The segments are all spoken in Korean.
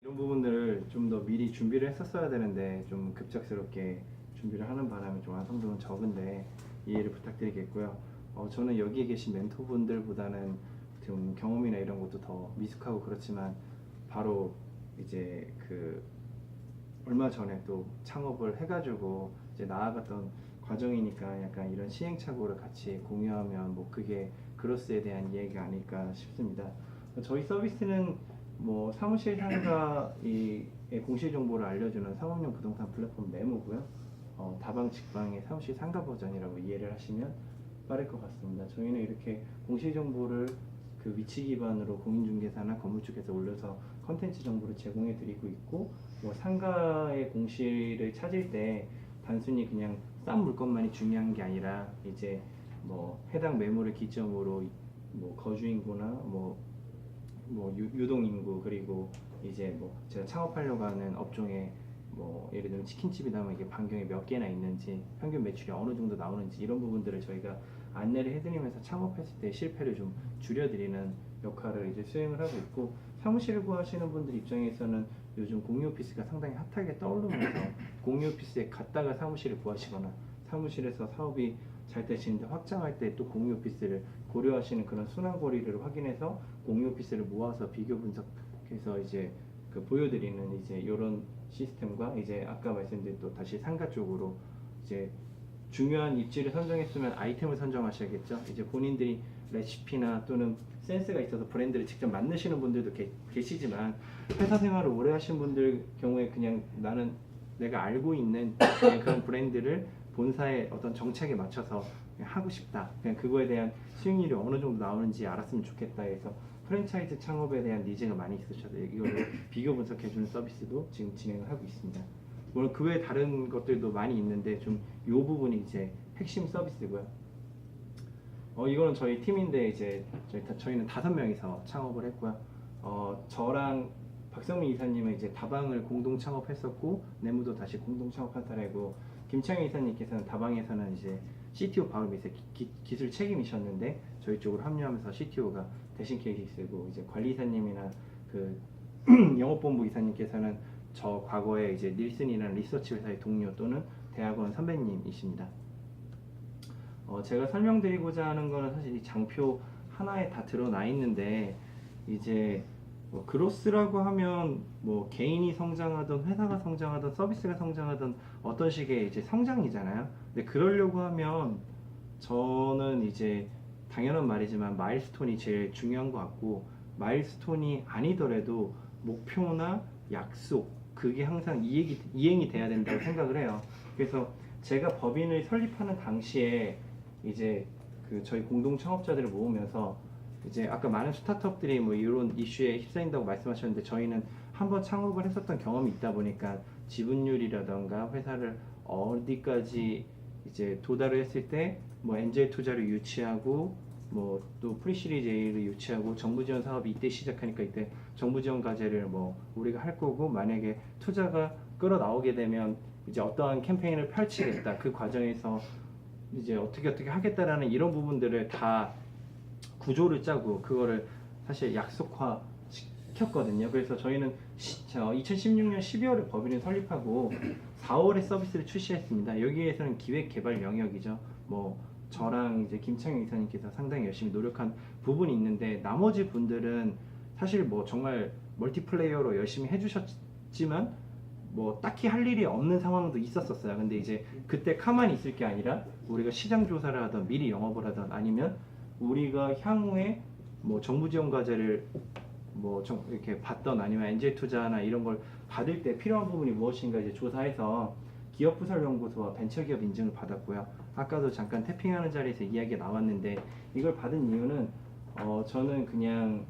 이런 부분들을 좀 더 미리 준비를 했었어야 되는데 좀 급작스럽게 준비를 하는 바람에 좀 완성도는 적은데 이해를 부탁드리겠고요. 저는 여기에 계신 멘토분들보다는 좀 경험이나 이런 것도 더 미숙하고 그렇지만 바로 이제 얼마 전에 또 창업을 해가지고 이제 나아갔던 과정이니까 약간 이런 시행착오를 같이 공유하면 뭐 그게 그로스에 대한 이야기가 아닐까 싶습니다. 저희 서비스는 뭐 사무실 상가의 공시 정보를 알려주는 상업용 부동산 플랫폼 네모고요. 다방 직방의 사무실 상가 버전이라고 이해를 하시면 빠를 것 같습니다. 저희는 이렇게 공시 정보를 그 위치 기반으로 공인중개사나 건물주께서 올려서 컨텐츠 정보를 제공해 드리고 있고, 뭐 상가의 공시를 찾을 때 단순히 그냥 싼 물건만이 중요한 게 아니라 이제 뭐 해당 매물을 기점으로 뭐 거주인구나 유동 인구, 그리고 이제 뭐 제가 창업하려고 하는 업종에 뭐 예를 들면 치킨집이라면 이게 반경이 몇 개나 있는지, 평균 매출이 어느 정도 나오는지, 이런 부분들을 저희가 안내를 해드리면서 창업했을 때 실패를 좀 줄여드리는 역할을 이제 수행을 하고 있고, 사무실을 구하시는 분들 입장에서는 요즘 공유 오피스가 상당히 핫하게 떠오르면서 공유 오피스에 갔다가 사무실을 구하시거나 사무실에서 사업이 잘 되시는데 확장할 때 또 공유 오피스를 고려하시는 그런 순환 거리를 확인해서 공유 오피스를 모아서 비교 분석해서 이제 보여드리는 이제 이런 시스템과, 이제 아까 말씀드린 또 다시 상가 쪽으로 이제 중요한 입지를 선정했으면 아이템을 선정하셔야겠죠. 이제 본인들이 레시피나 또는 센스가 있어서 브랜드를 직접 만드시는 분들도 계시지만, 회사 생활을 오래 하신 분들 경우에 그냥 나는 내가 알고 있는 그냥 그런 브랜드를 본사의 어떤 정책에 맞춰서 그냥 하고 싶다, 그냥 그거에 대한 수익률이 어느 정도 나오는지 알았으면 좋겠다 해서 프랜차이즈 창업에 대한 니즈가 많이 있으셔서 이걸 비교 분석해주는 서비스도 지금 진행을 하고 있습니다. 물론 그 외에 다른 것들도 많이 있는데 좀 이 부분이 이제 핵심 서비스고요. 이거는 저희 팀인데 이제 저희는 5명이서 창업을 했고요. 저랑 박성민 이사님은 이제 다방을 공동 창업했었고, 내무도 다시 공동 창업한 사례고, 김창희 이사님께서는 다방에서는 이제 CTO 바로 밑에 기술 책임이셨는데 저희 쪽으로 합류하면서 CTO가 대신 케이스고, 이제 관리사님이나 그 영업본부 이사님께서는 저 과거에 이제 닐슨이라는 리서치 회사의 동료 또는 대학원 선배님이십니다. 제가 설명드리고자 하는 거는 사실 이 장표 하나에 다 드러나 있는데, 이제 뭐 그로스라고 하면 뭐 개인이 성장하든 회사가 성장하든 서비스가 성장하든 어떤 식의 이제 성장이잖아요. 근데 그러려고 하면 저는 이제 당연한 말이지만 마일스톤이 제일 중요한 것 같고, 마일스톤이 아니더라도 목표나 약속, 그게 항상 이행이 돼야 된다고 생각을 해요. 그래서 제가 법인을 설립하는 당시에 이제 저희 공동 창업자들을 모으면서 이제 아까 많은 스타트업들이 뭐 이런 이슈에 휩싸인다고 말씀하셨는데, 저희는 한번 창업을 했었던 경험이 있다 보니까 지분율이라던가 회사를 어디까지 이제 도달을 했을 때 뭐 엔젤 투자를 유치하고 뭐 또 프리시리즈 A를 유치하고, 정부 지원 사업이 이때 시작하니까 이때 정부 지원 과제를 뭐 우리가 할 거고, 만약에 투자가 끌어 나오게 되면 이제 어떠한 캠페인을 펼치겠다, 그 과정에서 이제 어떻게 하겠다라는 이런 부분들을 다 구조를 짜고 그거를 사실 약속화 시켰거든요. 그래서 저희는 2016년 12월에 법인을 설립하고 4월에 서비스를 출시했습니다. 여기에서는 기획 개발 영역이죠. 뭐 저랑 이제 김창현 이사님께서 상당히 열심히 노력한 부분이 있는데, 나머지 분들은 사실 뭐 정말 멀티플레이어로 열심히 해주셨지만 뭐 딱히 할 일이 없는 상황도 있었어요. 근데 이제 그때 가만히 있을 게 아니라 우리가 시장 조사를 하던 미리 영업을 하던, 아니면 우리가 향후에 뭐 정부 지원 과제를 뭐 이렇게 받던, 아니면 엔젤 투자나 이런 걸 받을 때 필요한 부분이 무엇인가 이제 조사해서 기업부설연구소와 벤처기업 인증을 받았고요. 아까도 잠깐 태핑하는 자리에서 이야기가 나왔는데, 이걸 받은 이유는 저는 그냥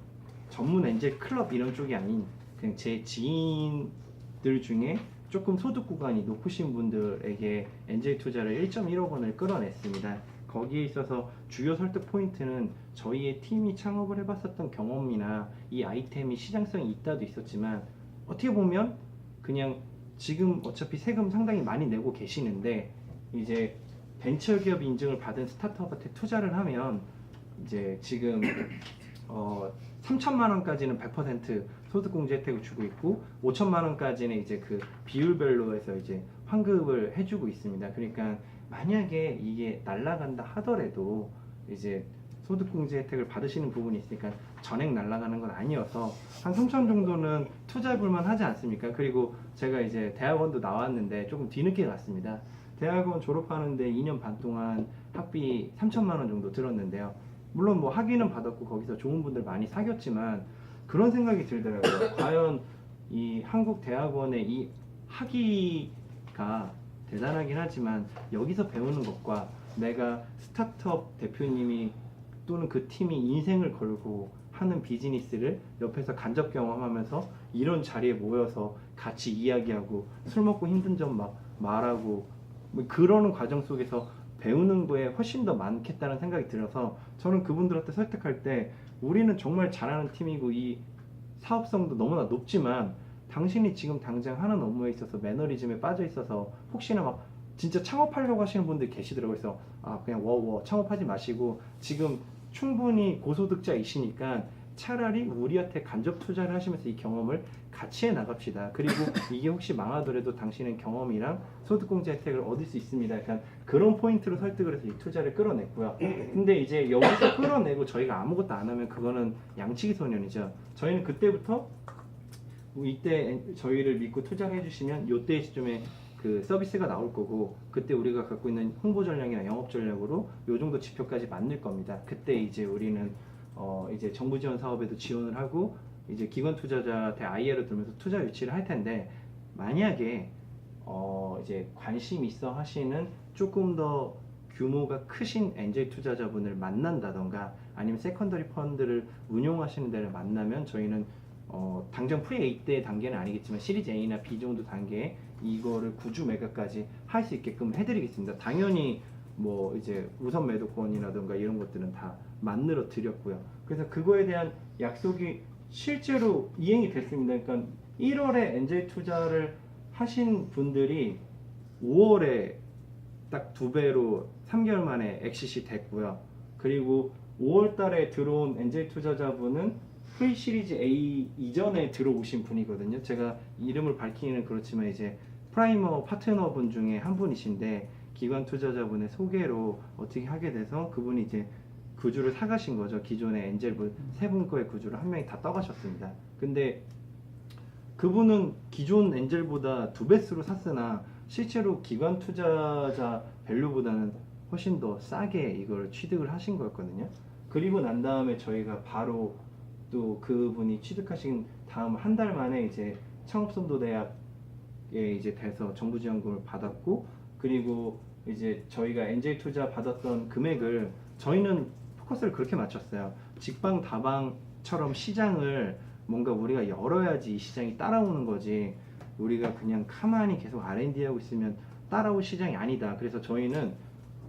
전문 엔젤 클럽 이런 쪽이 아닌 그냥 제 지인들 중에 조금 소득 구간이 높으신 분들에게 엔젤 투자를 1.1억 원을 끌어냈습니다. 거기에 있어서 주요 설득 포인트는 저희의 팀이 창업을 해봤었던 경험이나 이 아이템이 시장성이 있다도 있었지만, 어떻게 보면 그냥 지금 어차피 세금 상당히 많이 내고 계시는데 이제 벤처기업 인증을 받은 스타트업한테 투자를 하면 이제 지금 3천만 원까지는 100% 소득공제 혜택을 주고 있고 5천만 원까지는 이제 그 비율별로 해서 이제 환급을 해주고 있습니다. 그러니까 만약에 이게 날라간다 하더라도 이제 소득공제 혜택을 받으시는 부분이 있으니까 전액 날라가는 건 아니어서 한 3천 정도는 투자해볼만 하지 않습니까? 그리고 제가 이제 대학원도 나왔는데 조금 뒤늦게 갔습니다. 대학원 졸업하는데 2년 반 동안 학비 3천만 원 정도 들었는데요. 물론 뭐 학위는 받았고 거기서 좋은 분들 많이 사귀었지만 그런 생각이 들더라고요. 과연 이 한국 대학원의 이 학위가 대단하긴 하지만 여기서 배우는 것과 내가 스타트업 대표님이 또는 그 팀이 인생을 걸고 하는 비즈니스를 옆에서 간접 경험하면서 이런 자리에 모여서 같이 이야기하고 술 먹고 힘든 점 막 말하고 뭐 그러는 과정 속에서 배우는 거에 훨씬 더 많겠다는 생각이 들어서 저는 그분들한테 설득할 때 우리는 정말 잘하는 팀이고 이 사업성도 너무나 높지만 당신이 지금 당장 하는 업무에 있어서 매너리즘에 빠져 있어서 혹시나 막 진짜 창업하려고 하시는 분들 계시더라고요. 그래서 그냥 창업하지 마시고 지금 충분히 고소득자이시니까 차라리 우리한테 간접 투자를 하시면서 이 경험을 같이 해 나갑시다. 그리고 이게 혹시 망하더라도 당신은 경험이랑 소득공제 혜택을 얻을 수 있습니다. 약간 그런 포인트로 설득을 해서 이 투자를 끌어냈고요. 근데 이제 여기서 끌어내고 저희가 아무것도 안 하면 그거는 양치기 소년이죠. 저희는 그때부터 이때 저희를 믿고 투자를 해주시면 이때 시점에 그 서비스가 나올 거고 그때 우리가 갖고 있는 홍보 전략이나 영업 전략으로 요 정도 지표까지 만들 겁니다. 그때 이제 우리는 이제 정부 지원 사업에도 지원을 하고 이제 기관 투자자한테 IR을 들면서 투자 유치를 할 텐데 만약에 이제 관심 있어 하시는 조금 더 규모가 크신 엔젤 투자자분을 만난다던가 아니면 세컨더리 펀드를 운용하시는 데를 만나면 저희는 당장 프리-A 때 단계는 아니겠지만 시리즈 A나 B 정도 단계에 이거를 구주 매각까지 할 수 있게끔 해드리겠습니다. 당연히 뭐 이제 우선 매도권이라든가 이런 것들은 다 만들어 드렸고요. 그래서 그거에 대한 약속이 실제로 이행이 됐습니다. 그러니까 1월에 엔젤 투자를 하신 분들이 5월에 딱 2배로 3개월 만에 엑시시 됐고요. 그리고 5월 달에 들어온 엔젤 투자자분은 프리 시리즈 A 이전에 들어오신 분이거든요. 제가 이름을 밝히기는 그렇지만 이제 프라이머 파트너분 중에 한 분이신데 기관 투자자분의 소개로 어떻게 하게 돼서 그분이 이제 구주를 사가신 거죠. 기존의 엔젤분 세 분 거의 구주를 한 명이 다 떠가셨습니다. 근데 그분은 기존 엔젤보다 2배수로 샀으나 실제로 기관 투자자 밸류보다는 훨씬 더 싸게 이걸 취득을 하신 거였거든요. 그리고 난 다음에 저희가 바로 또 그분이 취득하신 다음 한 달 만에 이제 창업선도대학에 이제 돼서 정부 지원금을 받았고 그리고 이제 저희가 엔젤 투자 받았던 금액을 저희는 포커스를 그렇게 맞췄어요. 직방다방처럼 시장을 뭔가 우리가 열어야지 이 시장이 따라오는 거지 우리가 그냥 가만히 계속 R&D 하고 있으면 따라올 시장이 아니다. 그래서 저희는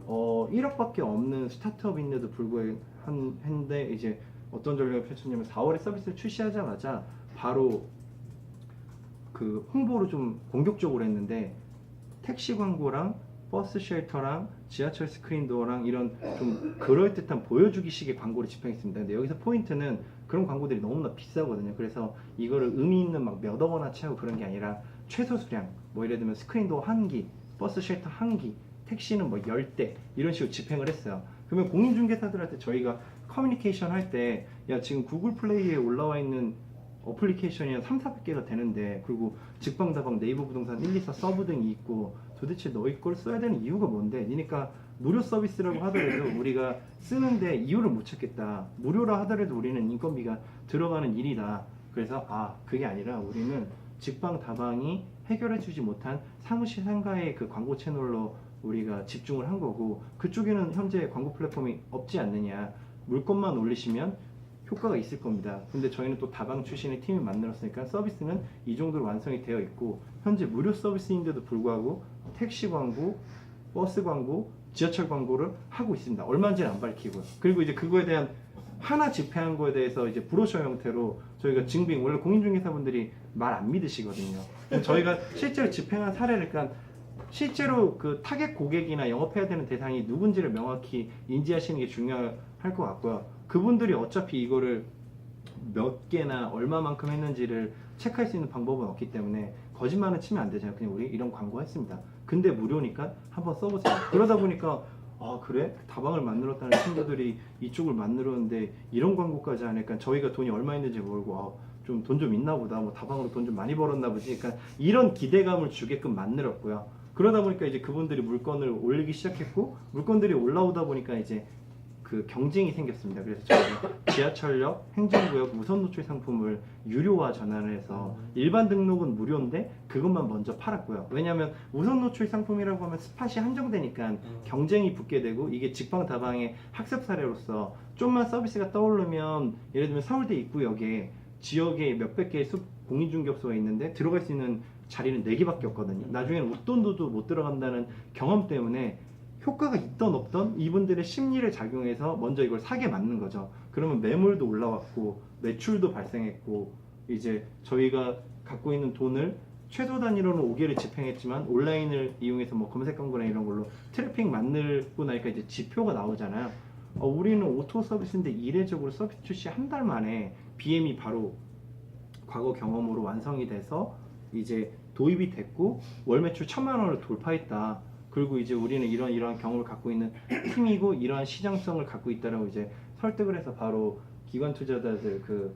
1억밖에 없는 스타트업인데도 불구하고 했는데 이제 어떤 전략을 펼쳤냐면 4월에 서비스를 출시하자마자 바로 그 홍보를 좀 공격적으로 했는데 택시 광고랑 버스 쉘터랑 지하철 스크린도어랑 이런 좀 그럴듯한 보여주기식의 광고를 집행했습니다. 근데 여기서 포인트는 그런 광고들이 너무나 비싸거든요. 그래서 이거를 의미 있는 막 몇 억 원어치 하고 그런 게 아니라 최소 수량 뭐 예를 들면 스크린도어 1기, 버스 쉘터 1기, 택시는 뭐 10대 이런 식으로 집행을 했어요. 그러면 공인중개사들한테 저희가 커뮤니케이션 할 때 야 지금 구글 플레이에 올라와 있는 어플리케이션이 한 3,400개가 되는데 그리고 직방다방 네이버 부동산 1, 2, 4 서브 등이 있고 도대체 너희 걸 써야 되는 이유가 뭔데? 니니까 무료 서비스라고 하더라도 우리가 쓰는데 이유를 못 찾겠다. 무료라 하더라도 우리는 인건비가 들어가는 일이다. 그래서 그게 아니라 우리는 직방다방이 해결해주지 못한 사무실 상가의 그 광고 채널로 우리가 집중을 한 거고 그쪽에는 현재 광고 플랫폼이 없지 않느냐. 물건만 올리시면 효과가 있을 겁니다. 근데 저희는 또 다방 출신의 팀을 만들었으니까 서비스는 이 정도로 완성이 되어 있고 현재 무료 서비스인데도 불구하고 택시 광고, 버스 광고, 지하철 광고를 하고 있습니다. 얼마인지는 안 밝히고요. 그리고 이제 그거에 대한 하나 집행한 거에 대해서 이제 브로셔 형태로 저희가 증빙 원래 공인중개사분들이 말 안 믿으시거든요. 저희가 실제로 집행한 사례를 그러니까 실제로 그 타겟 고객이나 영업해야 되는 대상이 누군지를 명확히 인지하시는 게 중요할 것 같고요. 그분들이 어차피 이거를 몇 개나 얼마만큼 했는지를 체크할 수 있는 방법은 없기 때문에 거짓말은 치면 안 되잖아요. 그냥 우리 이런 광고 했습니다. 근데 무료니까 한번 써보세요. 그러다 보니까 아 그래? 다방을 만들었다는 친구들이 이쪽을 만들었는데 이런 광고까지 하니까 저희가 돈이 얼마 있는지 모르고 좀 돈 좀 있나 보다. 뭐 다방으로 돈 좀 많이 벌었나 보지. 그러니까 이런 기대감을 주게끔 만들었고요. 그러다 보니까 이제 그분들이 물건을 올리기 시작했고 물건들이 올라오다 보니까 이제 그 경쟁이 생겼습니다. 그래서 저희가 지하철역, 행정구역 우선 노출 상품을 유료화 전환을 해서 일반 등록은 무료인데 그것만 먼저 팔았고요. 왜냐하면 우선 노출 상품이라고 하면 스팟이 한정되니까 경쟁이 붙게 되고 이게 직방다방의 학습 사례로서 좀만 서비스가 떠오르면 예를 들면 서울대 입구역에 지역에 몇백 개의 공인중개업소가 있는데 들어갈 수 있는 자리는 4개밖에 없거든요. 나중에는 웃돈도도 못 들어간다는 경험 때문에 효과가 있던 없던 이분들의 심리를 작용해서 먼저 이걸 사게 맞는 거죠. 그러면 매물도 올라왔고 매출도 발생했고 이제 저희가 갖고 있는 돈을 최소 단위로는 5개를 집행했지만 온라인을 이용해서 뭐 검색 광고나 이런 걸로 트래픽 만들고 나니까 이제 지표가 나오잖아요. 우리는 오토 서비스인데 이례적으로 서비스 출시 한 달 만에 BM이 바로 과거 경험으로 완성이 돼서 이제 도입이 됐고 월 매출 1,000만 원을 돌파했다. 그리고 이제 우리는 이러한 경험을 갖고 있는 팀이고 이러한 시장성을 갖고 있다라고 이제 설득을 해서 바로 기관 투자자들 그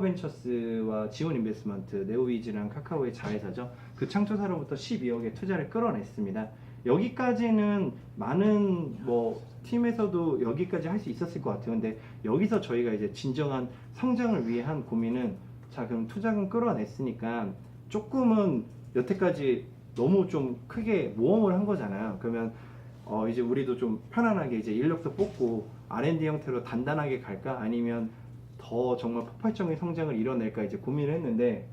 카카오벤처스와 지원 인베스트먼트, 네오위즈랑 카카오의 자회사죠. 그 창조사로부터 12억의 투자를 끌어냈습니다. 여기까지는 많은 뭐 팀에서도 여기까지 할 수 있었을 것 같아요. 근데 여기서 저희가 이제 진정한 성장을 위해 한 고민은 자 그럼 투자금 끌어냈으니까 조금은 여태까지 너무 좀 크게 모험을 한 거잖아요. 그러면 이제 우리도 좀 편안하게 이제 인력도 뽑고 R&D 형태로 단단하게 갈까 아니면 더 정말 폭발적인 성장을 이뤄낼까 이제 고민을 했는데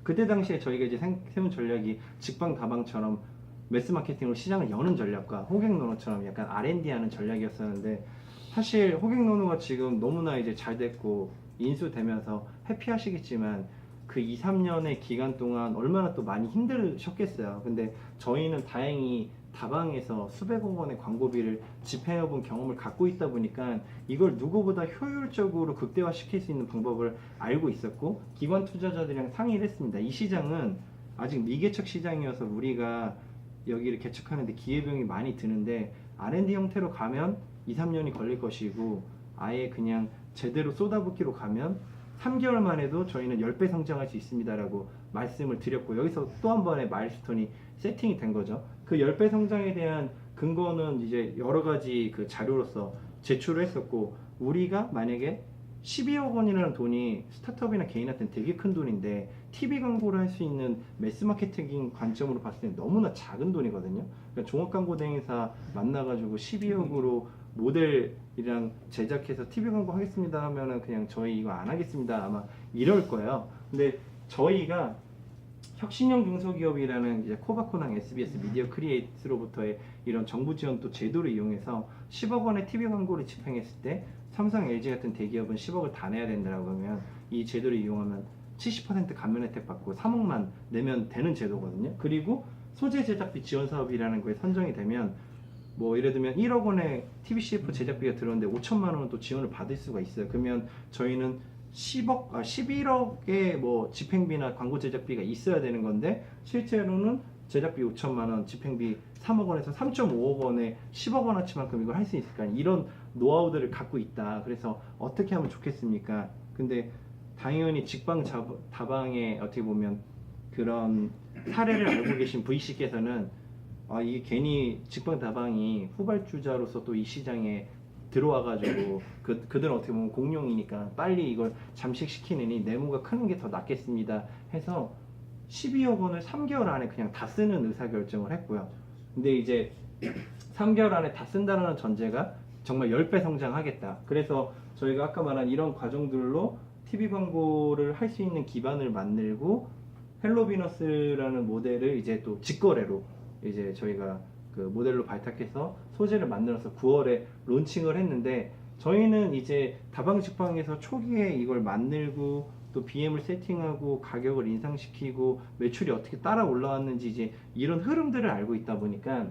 그때 당시에 저희가 이제 세운 전략이 직방다방처럼 매스 마케팅으로 시장을 여는 전략과 호객노노처럼 약간 R&D 하는 전략이었었는데 사실 호객노노가 지금 너무나 이제 잘 됐고 인수되면서 해피하시겠지만 그 2, 3년의 기간 동안 얼마나 또 많이 힘드셨겠어요. 근데 저희는 다행히 다방에서 수백억 원의 광고비를 집행해본 경험을 갖고 있다 보니까 이걸 누구보다 효율적으로 극대화시킬 수 있는 방법을 알고 있었고 기관 투자자들이랑 상의를 했습니다. 이 시장은 아직 미개척 시장이어서 우리가 여기를 개척하는데 기회비용이 많이 드는데 R&D 형태로 가면 2, 3년이 걸릴 것이고 아예 그냥 제대로 쏟아붓기로 가면 3개월 만에도 저희는 10배 성장할 수 있습니다라고 말씀을 드렸고 여기서 또 한 번의 마일스톤이 세팅이 된 거죠. 그 10배 성장에 대한 근거는 이제 여러 가지 그 자료로서 제출을 했었고 우리가 만약에 12억 원이라는 돈이 스타트업이나 개인한테는 되게 큰 돈인데 TV 광고를 할 수 있는 매스 마케팅 관점으로 봤을 때 너무나 작은 돈이거든요. 그러니까 종합광고 대행사 만나가지고 12억으로 모델이랑 제작해서 TV 광고 하겠습니다 하면은 그냥 저희 이거 안 하겠습니다 아마 이럴 거예요. 근데 저희가 혁신형 중소기업이라는 이제 코바코랑 SBS 미디어 크리에이트로부터의 이런 정부 지원 또 제도를 이용해서 10억 원의 TV 광고를 집행했을 때 삼성, LG 같은 대기업은 10억을 다 내야 된다고 하면 이 제도를 이용하면 70% 감면 혜택 받고 3억만 내면 되는 제도거든요. 그리고 소재 제작비 지원 사업이라는 거에 선정이 되면 뭐 예를 들면 1억 원의 TV CF 제작비가 들었는데 5천만 원은 또 지원을 받을 수가 있어요. 그러면 저희는 11억의 뭐 집행비나 광고 제작비가 있어야 되는 건데 실제로는 제작비 5천만 원, 집행비 3억 원에서 3.5억 원에 10억 원어치만큼 이걸 할 수 있을까? 이런 노하우들을 갖고 있다. 그래서 어떻게 하면 좋겠습니까? 근데 당연히 다방에 어떻게 보면 그런 사례를 알고 계신 VC께서는 이게 괜히 직방다방이 후발주자로서 또 이 시장에 들어와가지고 그들은 어떻게 보면 공룡이니까 빨리 이걸 잠식시키느니 내모가 크는 게 더 낫겠습니다 해서 12억 원을 3개월 안에 그냥 다 쓰는 의사결정을 했고요. 근데 이제 3개월 안에 다 쓴다는 전제가 정말 10배 성장하겠다. 그래서 저희가 아까 말한 이런 과정들로 TV 광고를 할 수 있는 기반을 만들고 헬로비너스라는 모델을 이제 또 직거래로 이제 저희가 그 모델로 발탁해서 소재를 만들어서 9월에 론칭을 했는데 저희는 이제 다방 직방에서 초기에 이걸 만들고 또 BM을 세팅하고 가격을 인상시키고 매출이 어떻게 따라 올라왔는지 이제 이런 흐름들을 알고 있다 보니까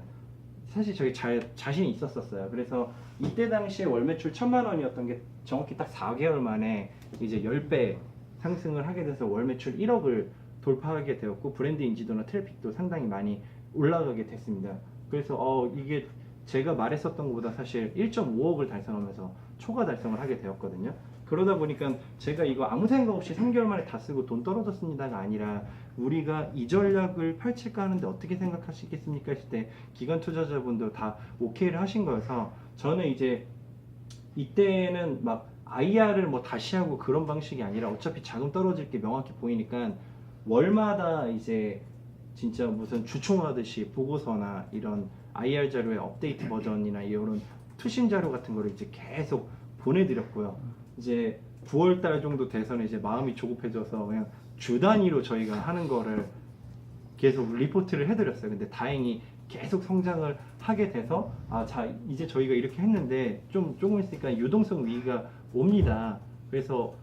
사실 저희 자신이 있었어요. 그래서 이때 당시에 월 매출 1,000만 원이었던 게 정확히 딱 4개월 만에 이제 10배 상승을 하게 돼서 월 매출 1억을 돌파하게 되었고 브랜드 인지도나 트래픽도 상당히 많이 올라가게 됐습니다. 그래서 이게 제가 말했었던 것보다 사실 1.5억을 달성하면서 초과 달성을 하게 되었거든요. 그러다 보니까 제가 이거 아무 생각 없이 3개월 만에 다 쓰고 돈 떨어졌습니다가 아니라 우리가 이 전략을 펼칠까 하는데 어떻게 생각하시겠습니까 했을 때 기관 투자자분도 다 오케이를 하신 거여서 저는 이제 이때는 막 IR을 뭐 다시 하고 그런 방식이 아니라 어차피 자금 떨어질 게 명확히 보이니까 월마다 이제 진짜 무슨 주총하듯이 보고서나 이런 IR 자료의 업데이트 버전이나 이런 투심 자료 같은 거를 이제 계속 보내드렸고요. 이제 9월 달 정도 돼서는 이제 마음이 조급해져서 그냥 주 단위로 저희가 하는 거를 계속 리포트를 해드렸어요. 근데 다행히 계속 성장을 하게 돼서 자 이제 저희가 이렇게 했는데 조금 있으니까 유동성 위기가 옵니다. 그래서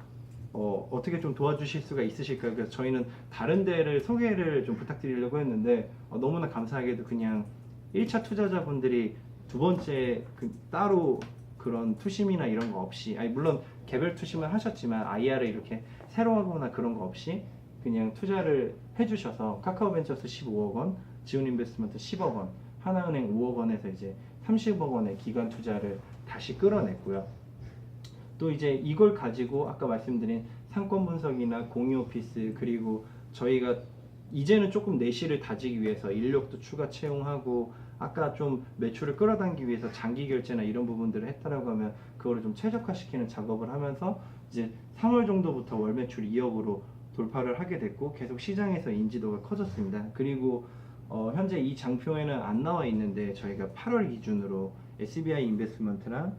어떻게 좀 도와주실 수가 있으실까요? 그래서 저희는 다른 데를 소개를 좀 부탁드리려고 했는데 너무나 감사하게도 그냥 1차 투자자분들이 두 번째 따로 그런 투심이나 이런 거 없이 물론 개별 투심을 하셨지만 IR을 이렇게 새로 하거나 그런 거 없이 그냥 투자를 해주셔서 카카오벤처스 15억 원, 지온인베스트먼트 10억 원, 하나은행 5억 원에서 이제 30억 원의 기관 투자를 다시 끌어냈고요. 또 이제 이걸 가지고 아까 말씀드린 상권 분석이나 공유 오피스 그리고 저희가 이제는 조금 내실을 다지기 위해서 인력도 추가 채용하고 아까 좀 매출을 끌어당기기 위해서 장기 결제나 이런 부분들을 했다라고 하면 그거를 좀 최적화시키는 작업을 하면서 이제 3월 정도부터 월 매출 2억으로 돌파를 하게 됐고 계속 시장에서 인지도가 커졌습니다. 그리고 현재 이 장표에는 안 나와 있는데 저희가 8월 기준으로 SBI 인베스트먼트랑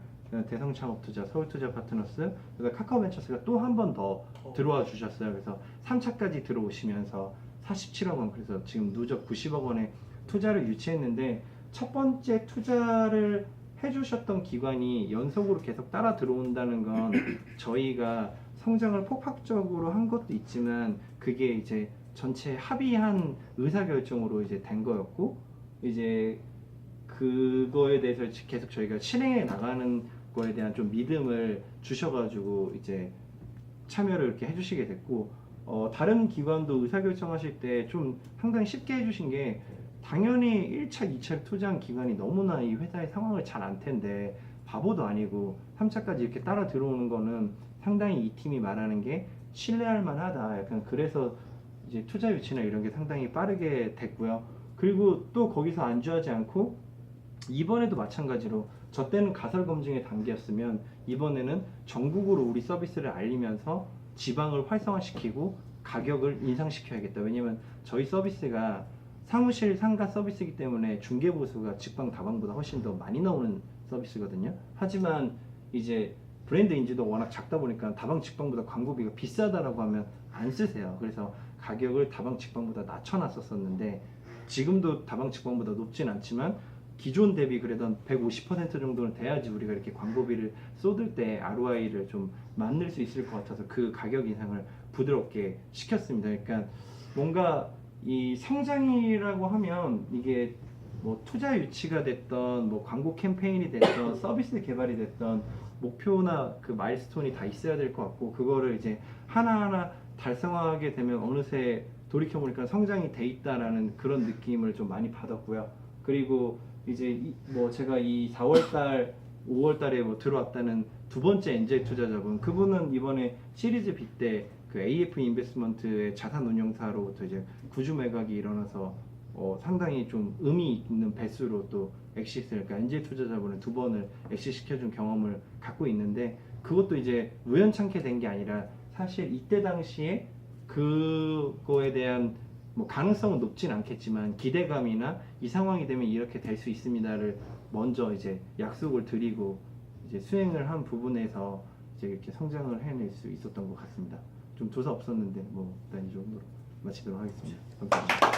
대성창업투자, 서울투자파트너스, 그래서 카카오벤처스가 또 한 번 더 들어와 주셨어요. 그래서 3차까지 들어오시면서 47억 원, 그래서 지금 누적 90억 원의 투자를 유치했는데 첫 번째 투자를 해주셨던 기관이 연속으로 계속 따라 들어온다는 건 저희가 성장을 폭발적으로 한 것도 있지만 그게 이제 전체 합의한 의사결정으로 이제 된 거였고 이제 그거에 대해서 계속 저희가 실행해 나가는 거에 대한 좀 믿음을 주셔가지고 이제 참여를 이렇게 해주시게 됐고 다른 기관도 의사결정하실 때 좀 상당히 쉽게 해주신 게 당연히 1차, 2차 투자한 기관이 너무나 이 회사의 상황을 잘 알 텐데 바보도 아니고 3차까지 이렇게 따라 들어오는 거는 상당히 이 팀이 말하는 게 신뢰할 만하다. 약간 그래서 이제 투자 유치나 이런 게 상당히 빠르게 됐고요. 그리고 또 거기서 안주하지 않고 이번에도 마찬가지로 저 때는 가설 검증의 단계였으면 이번에는 전국으로 우리 서비스를 알리면서 지방을 활성화시키고 가격을 인상시켜야겠다. 왜냐면 저희 서비스가 사무실 상가 서비스이기 때문에 중개보수가 직방 다방보다 훨씬 더 많이 나오는 서비스거든요. 하지만 이제 브랜드 인지도 워낙 작다 보니까 다방 직방보다 광고비가 비싸다라고 하면 안 쓰세요. 그래서 가격을 다방 직방보다 낮춰놨었는데 지금도 다방 직방보다 높진 않지만 기존 대비 그래도 150% 정도는 돼야지 우리가 이렇게 광고비를 쏟을 때 ROI를 좀 만들 수 있을 것 같아서 그 가격 인상을 부드럽게 시켰습니다. 그러니까 뭔가 이 성장이라고 하면 이게 뭐 투자 유치가 됐던 뭐 광고 캠페인이 됐던 서비스 개발이 됐던 목표나 그 마일스톤이 다 있어야 될 것 같고 그거를 이제 하나하나 달성하게 되면 어느새 돌이켜보니까 성장이 돼 있다라는 그런 느낌을 좀 많이 받았고요. 그리고 이제 뭐 제가 이 4월달, 5월달에 뭐 들어왔다는 두 번째 엔젤 투자자분, 그분은 이번에 시리즈 B 때 그 AF 인베스트먼트의 자산 운용사로부터 이제 구주 매각이 일어나서 상당히 좀 의미 있는 배수로 또 엑시스를, 그러니까 엔젤 투자자분을 두 번을 엑시스 시켜준 경험을 갖고 있는데 그것도 이제 우연찮게 된 게 아니라 사실 이때 당시에 그거에 대한 뭐 가능성은 높진 않겠지만 기대감이나 이 상황이 되면 이렇게 될 수 있습니다를 먼저 이제 약속을 드리고 이제 수행을 한 부분에서 이제 이렇게 성장을 해낼 수 있었던 것 같습니다. 좀 조사 없었는데 뭐 일단 이 정도로 마치도록 하겠습니다. 감사합니다.